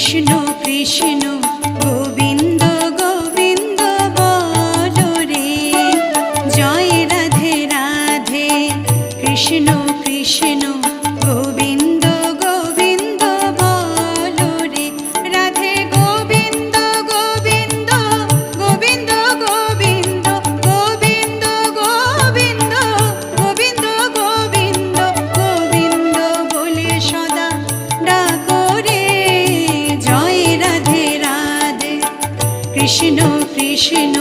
কৃষ্ণ কৃষ্ণ গোবিন্দ গোবিন্দ বলো রে, জয় রাধে রাধে। কৃষ্ণ কৃষ্ণ গোবিন্দ গোবিন্দ বলো রে, রাধে গোবিন্দ গোবিন্দ গোবিন্দ গোবিন্দ গোবিন্দ গোবিন্দ গোবিন্দ গোবিন্দ গোবিন্দ বলে সদা ডাকো রে, জয় রাধে রাধে। কৃষ্ণ কৃষ্ণ